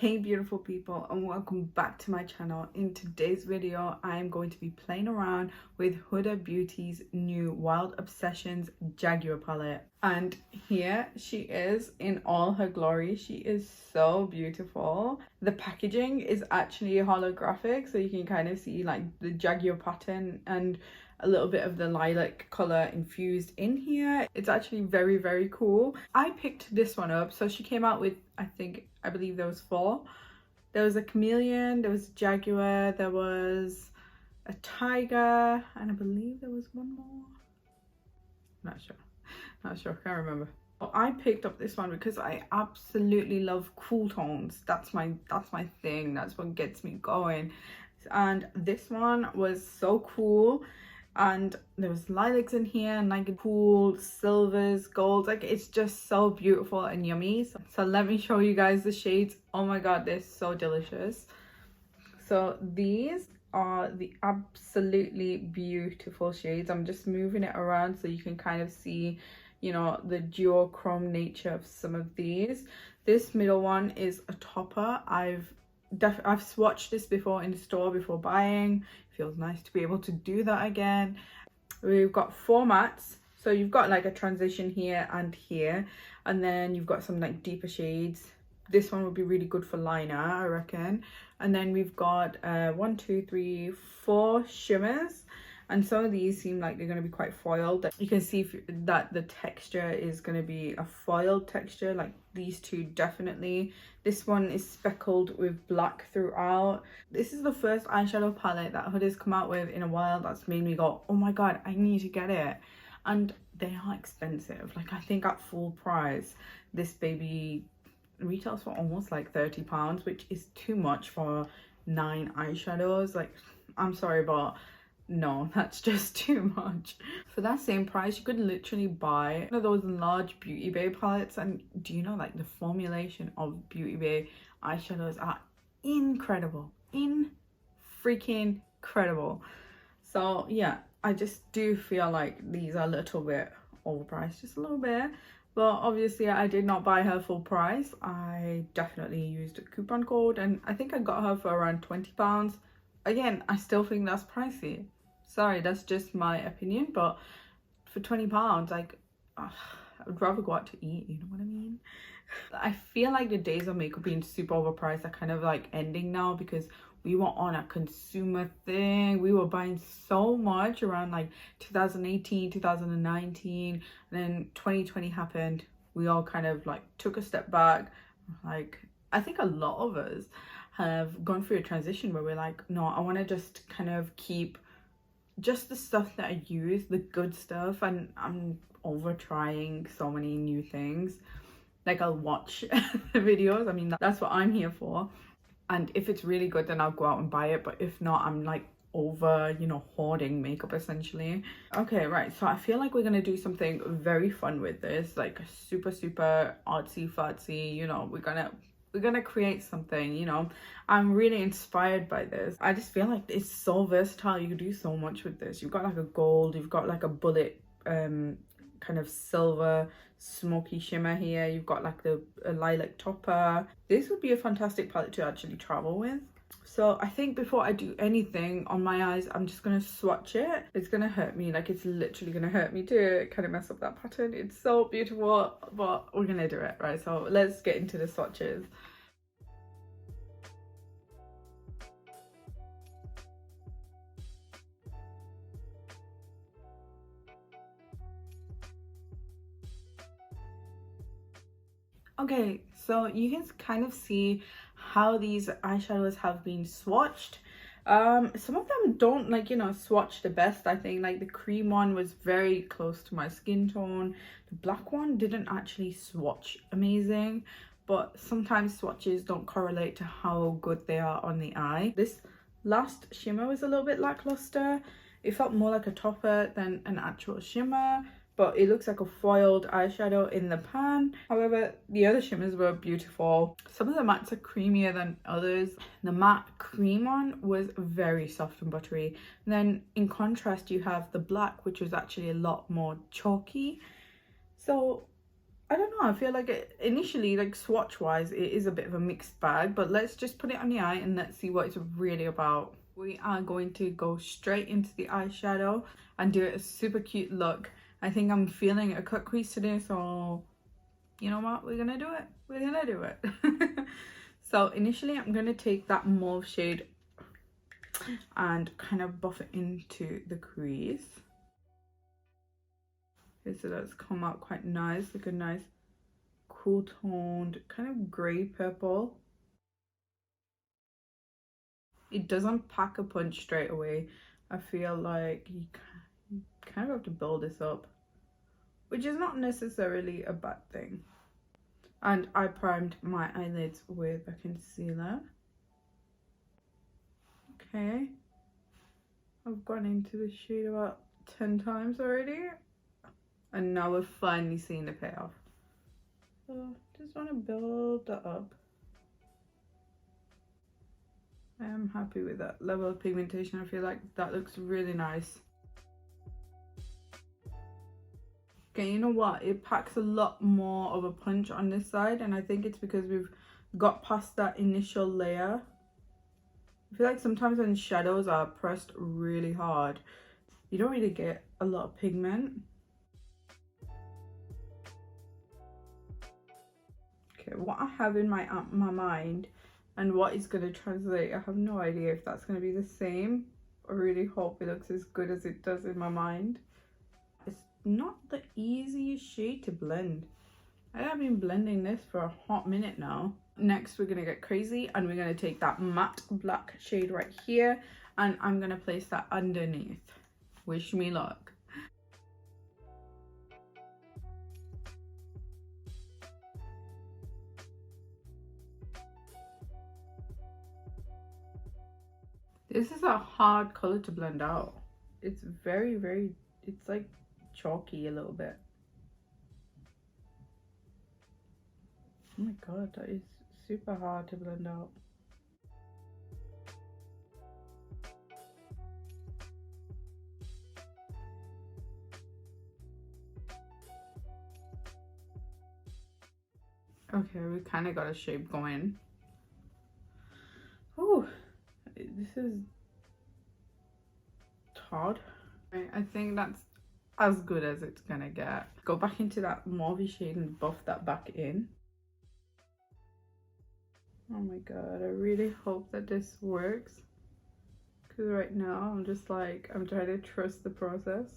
Hey beautiful people, and welcome back to my channel. In today's video I am going to be playing around with Huda Beauty's new Wild Obsessions Jaguar palette, and here she is in all her glory. She is so beautiful. The packaging is actually holographic, so you can kind of see like the Jaguar pattern and a little bit of the lilac color infused in here. It's actually very cool. I picked this one up. So she came out with, I believe there was 4. There was a chameleon, there was a jaguar, there was a tiger, and I believe there was one more. Not sure, can't remember. I picked up this one because I absolutely love cool tones. That's my thing. That's what gets me going. And this one was so cool. And there was lilacs in here and like cool silvers, golds. Like, it's just so beautiful and yummy. So let me show you guys the shades. Oh my god, they're so delicious. So these are the absolutely beautiful shades. I'm just moving it around so you can kind of see, you know, the duochrome nature of some of these. This middle one is a topper. I've swatched this before in the store before buying. Feels nice to be able to do that again. We've got 4 mattes, so you've got like a transition here and here, and then you've got some like deeper shades. This one would be really good for liner, I reckon. And then we've got 1, 2, 3, 4 shimmers, and some of these seem like they're going to be quite foiled. You can see that the texture is going to be a foiled texture, like these two definitely. This one is speckled with black throughout. This is the first eyeshadow palette that Huda's come out with in a while that's made me go, oh my god, I need to get it. And they are expensive. Like, I think at full price this baby retails for almost like £30, which is too much for 9 eyeshadows. Like, I'm sorry, but no, that's just too much. For that same price, you could literally buy one of those large Beauty Bay palettes. And do you know, like, the formulation of Beauty Bay eyeshadows are incredible, freaking incredible. So yeah, I just do feel like these are a little bit overpriced, just a little bit. But obviously I did not buy her full price. I definitely used a coupon code, and I think I got her for around £20. Again, I still think that's pricey. Sorry, that's just my opinion, but for £20, like, I would rather go out to eat, you know what I mean? I feel like the days of makeup being super overpriced are kind of like ending now, because we were on a consumer thing. We were buying so much around like 2018, 2019, and then 2020 happened. We all kind of like took a step back. Like, I think a lot of us have gone through a transition where we're like, no, I want to just kind of keep just the stuff that I use, the good stuff, and I'm over trying so many new things. Like, I'll watch the videos. I mean, that's what I'm here for. And if it's really good, then I'll go out and buy it. But if not, I'm like over, you know, hoarding makeup essentially. Okay, right, so I feel like we're gonna do something very fun with this, like super artsy fartsy, you know. We're gonna create something, you know. I'm really inspired by this. I just feel like it's so versatile. You can do so much with this. You've got like a gold, you've got like a bullet kind of silver smoky shimmer here, you've got like a lilac topper. This would be a fantastic palette to actually travel with. So I think before I do anything on my eyes, I'm just gonna swatch it. It's gonna hurt me, like, it's literally gonna hurt me to kind of mess up that pattern. It's so beautiful, but we're gonna do it, right? So let's get into the swatches. Okay, so you can kind of see how these eyeshadows have been swatched. Some of them don't, like, you know, swatch the best. I think like the cream one was very close to my skin tone. The black one didn't actually swatch amazing, but sometimes swatches don't correlate to how good they are on the eye. This last shimmer was a little bit lackluster. It felt more like a topper than an actual shimmer, but it looks like a foiled eyeshadow in the pan. However, the other shimmers were beautiful. Some of the mattes are creamier than others. The matte cream one was very soft and buttery. And then in contrast, you have the black, which was actually a lot more chalky. So I don't know, I feel like initially, like swatch wise, it is a bit of a mixed bag, but let's just put it on the eye and let's see what it's really about. We are going to go straight into the eyeshadow and do it a super cute look. I think I'm feeling a cut crease today, so you know what, we're gonna do it. We're gonna do it. So initially I'm gonna take that mauve shade and kind of buff it into the crease. Okay, so that's come out quite nice, like a nice cool toned kind of grey purple. It doesn't pack a punch straight away. I feel like you kind of have to build this up, which is not necessarily a bad thing. And I primed my eyelids with a concealer. Okay, I've gone into the shade about 10 times already, and now we're finally seeing the payoff. So just want to build that up. I am happy with that level of pigmentation. I feel like that looks really nice. Okay, you know what? It packs a lot more of a punch on this side, and I think it's because we've got past that initial layer. I feel like sometimes when shadows are pressed really hard, you don't really get a lot of pigment. Okay, what I have in my mind and what is going to translate, I have no idea if that's going to be the same. I really hope it looks as good as it does in my mind. It's not the easiest shade to blend. I have been blending this for a hot minute now. Next, we're going to get crazy and we're going to take that matte black shade right here and I'm going to place that underneath. Wish me luck. This is a hard color to blend out. It's very, it's like chalky a little bit. Oh my god, that is super hard to blend out. Okay, we kind of got a shape going. Oh, this is hard. I think that's as good as it's gonna get. Go back into that mauve shade and buff that back in. Oh my god, I really hope that this works. Because right now I'm just like, I'm trying to trust the process.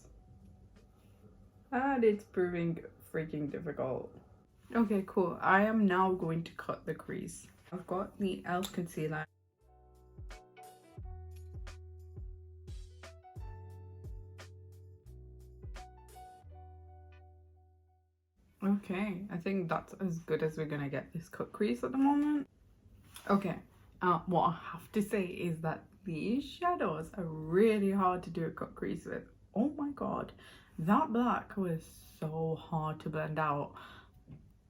And it's proving freaking difficult. Okay, cool. I am now going to cut the crease. I've got the e.l.f. concealer. Okay, I think that's as good as we're gonna get this cut crease at the moment. Okay, what I have to say is that these shadows are really hard to do a cut crease with. Oh my god, that black was so hard to blend out.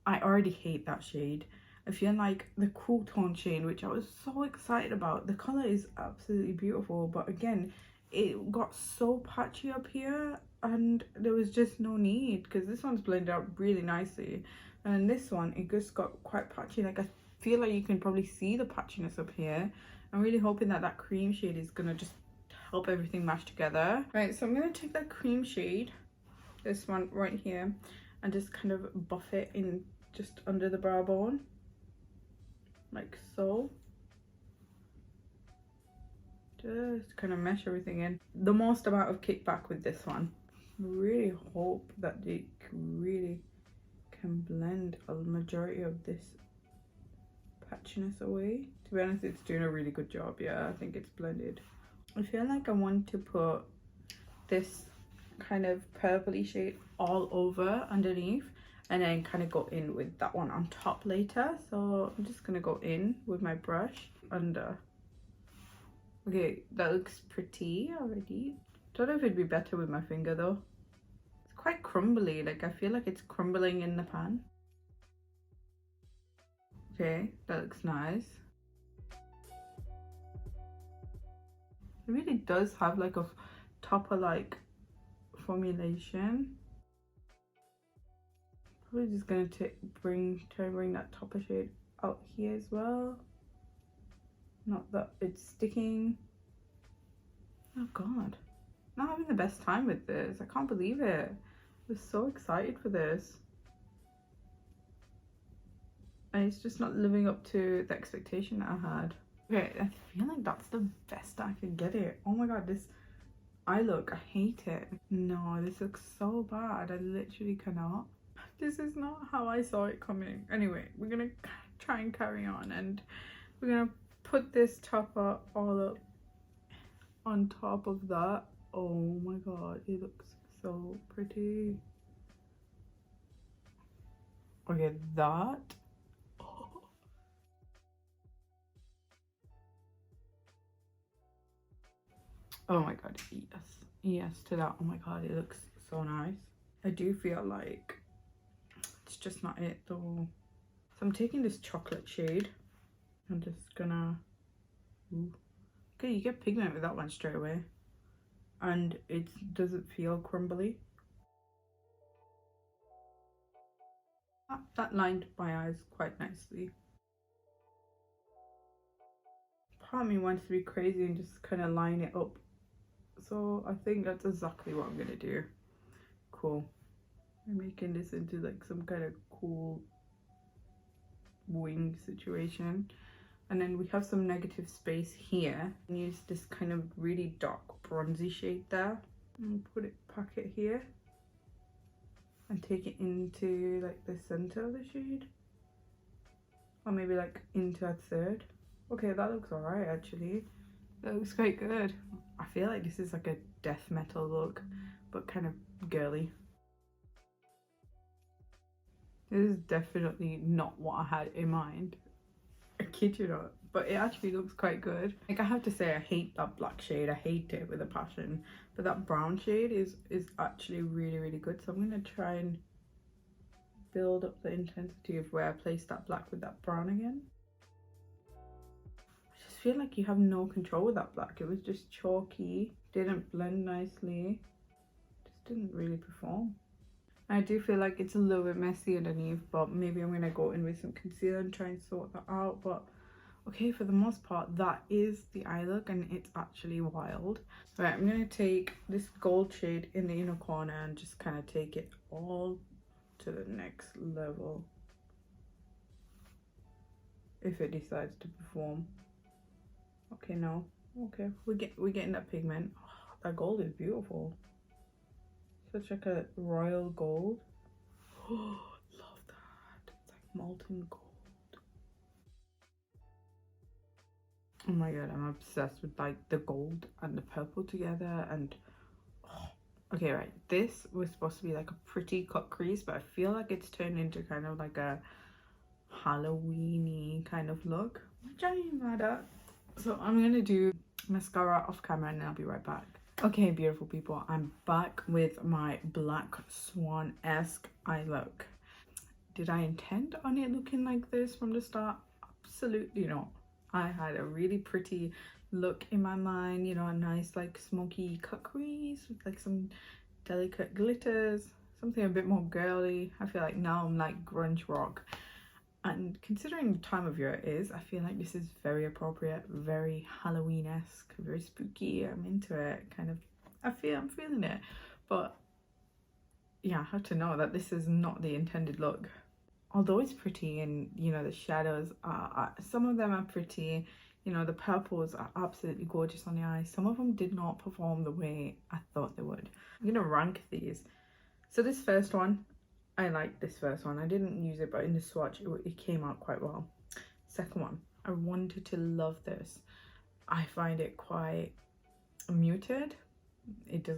I already hate that shade. I feel like the cool tone shade, which I was so excited about, the color is absolutely beautiful, but again, it got so patchy up here and there was just no need because this one's blended out really nicely, and this one, it just got quite patchy. Like, I feel like you can probably see the patchiness up here. I'm really hoping that that cream shade is gonna just help everything mash together. Right, so I'm gonna take that cream shade, this one right here, and just kind of buff it in just under the brow bone, like so. Just kind of mesh everything in. The most amount of kickback with this one. Really hope that it really can blend a majority of this patchiness away. To be honest, it's doing a really good job. Yeah, I think it's blended. I feel like I want to put this kind of purpley shade all over underneath and then kind of go in with that one on top later. So I'm just gonna go in with my brush under. Okay, that looks pretty already. Don't know if it'd be better with my finger though. It's quite crumbly, like I feel like it's crumbling in the pan. Okay, that looks nice. It really does have like a topper like formulation. Probably just gonna try to bring that topper shade out here as well. Not that it's sticking. Oh god, I'm not having the best time with this. I can't believe it. I was so excited for this, and it's just not living up to the expectation that I had. Okay, I feel like that's the best I can get it. Oh my god, this eye look, I hate it. No, this looks so bad. I literally cannot. This is not how I saw it coming. Anyway, we're gonna try and carry on, and we're gonna put this topper all up on top of that. Oh my god, it looks so pretty. Okay, that. Oh my god, yes. Yes to that. Oh my god, it looks so nice. I do feel like it's just not it though. So I'm taking this chocolate shade. I'm just gonna... Ooh. Okay, you get pigment with that one straight away. And it doesn't feel crumbly. That lined my eyes quite nicely. Part of me wants to be crazy and just kind of line it up. So I think that's exactly what I'm gonna do. Cool. I'm making this into like some kind of cool wing situation. And then we have some negative space here. And use this kind of really dark bronzy shade there. And pack it here. And take it into like the center of the shade. Or maybe like into a third. Okay, that looks alright actually. That looks quite good. I feel like this is like a death metal look, but kind of girly. This is definitely not what I had in mind. I kid you not, but it actually looks quite good. Like I have to say, I hate that black shade. I hate it with a passion. But that brown shade is actually really good. So I'm gonna try and build up the intensity of where I place that black with that brown again. I just feel like you have no control with that black. It was just chalky, didn't blend nicely, just didn't really perform. I do feel like it's a little bit messy underneath, but maybe I'm gonna go in with some concealer and try and sort that out. But okay, for the most part, that is the eye look, and it's actually wild. Right, I'm gonna take this gold shade in the inner corner and just kind of take it all to the next level if it decides to perform. Okay, no, okay, we're getting that pigment. Oh, that gold is beautiful. Such like a royal gold. Oh, love that. It's like molten gold. Oh my god, I'm obsessed with like the gold and the purple together. And oh. Okay, right, this was supposed to be like a pretty cut crease, but I feel like it's turned into kind of like a Halloween-y kind of look, which I ain't mad at. So I'm gonna do mascara off camera and then I'll be right back. Okay, beautiful people, I'm back with my Black Swan-esque eye look. Did I intend on it looking like this from the start? Absolutely not. I had a really pretty look in my mind, you know, a nice like smoky cut crease with like some delicate glitters, something a bit more girly. I feel like now I'm like grunge rock. And considering the time of year it is, I feel like this is very appropriate, very Halloween-esque, very spooky. I'm into it, kind of. I'm feeling it. But yeah, I have to know that this is not the intended look. Although it's pretty, and you know, the shadows are some of them are pretty. You know, the purples are absolutely gorgeous on the eyes. Some of them did not perform the way I thought they would. I'm gonna rank these. So this first one, I like this first one. I didn't use it, but in the swatch, it came out quite well. Second one, I wanted to love this. I find it quite muted. It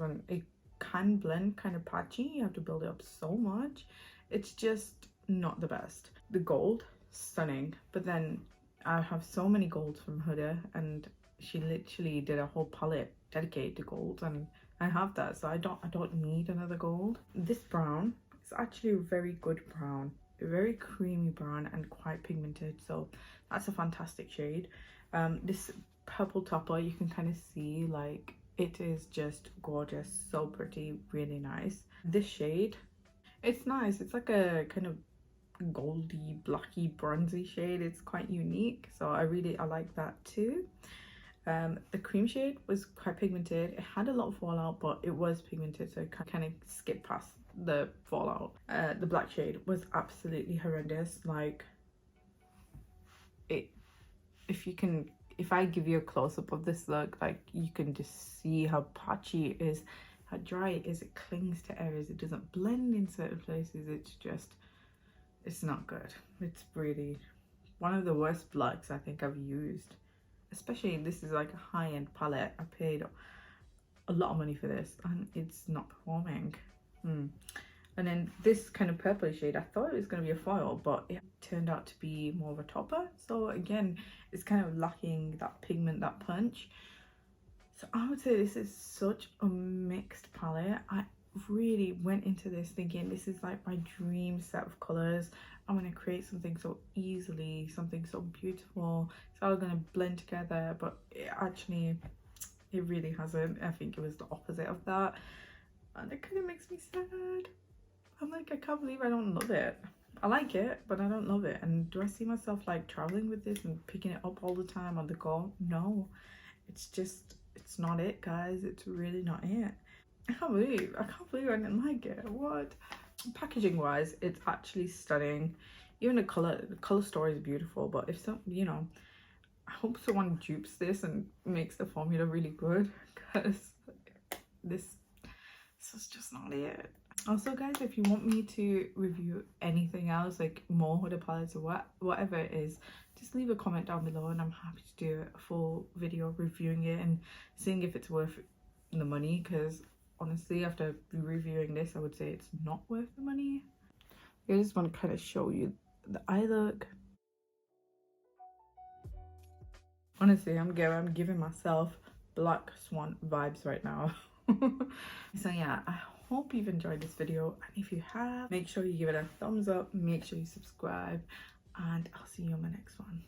can blend kind of patchy. You have to build it up so much. It's just not the best. The gold, stunning. But then I have so many golds from Huda, and she literally did a whole palette dedicated to gold, and I have that, so I don't need another gold. This brown, it's actually a very good brown, a very creamy brown and quite pigmented, so that's a fantastic shade. This purple topper, you can kind of see like it is just gorgeous, so pretty, really nice. This shade It's nice. It's like a kind of goldy, blacky, bronzy shade. It's quite unique, so I like that too. The cream shade was quite pigmented. It had a lot of fallout, but it was pigmented, so I kind of skipped past the fallout. The black shade was absolutely horrendous. Like, it, if I give you a close-up of this look, like, you can just see how patchy it is, how dry it is. It clings to areas, it doesn't blend in certain places. It's not good. It's really one of the worst blacks I think I've used. Especially, this is like a high-end palette. I paid a lot of money for this and it's not performing. And then this kind of purple shade, I thought it was going to be a foil, but it turned out to be more of a topper. So again, it's kind of lacking that pigment, that punch. So I would say this is such a mixed palette. I really went into this thinking this is like my dream set of colors. I'm going to create something so easily, something so beautiful. It's all going to blend together, but it really hasn't. I think it was the opposite of that, and it kind of makes me sad. I'm like, I can't believe I don't love it. I like it, but I don't love it. And do I see myself like traveling with this and picking it up all the time on the go? No, it's not it, guys. It's really not it. I can't believe I didn't like it. What? Packaging wise, it's actually stunning. Even the color story is beautiful, but if some, you know, I hope someone dupes this and makes the formula really good, because this is just not it. Also, guys, if you want me to review anything else, like more Huda palettes or whatever it is, just leave a comment down below and I'm happy to do a full video reviewing it and seeing if it's worth the money, because honestly, after reviewing this, I would say it's not worth the money. I just want to kind of show you the eye look. Honestly, I'm giving myself Black Swan vibes right now. So yeah, I hope you've enjoyed this video, and if you have, make sure you give it a thumbs up, make sure you subscribe, and I'll see you on my next one.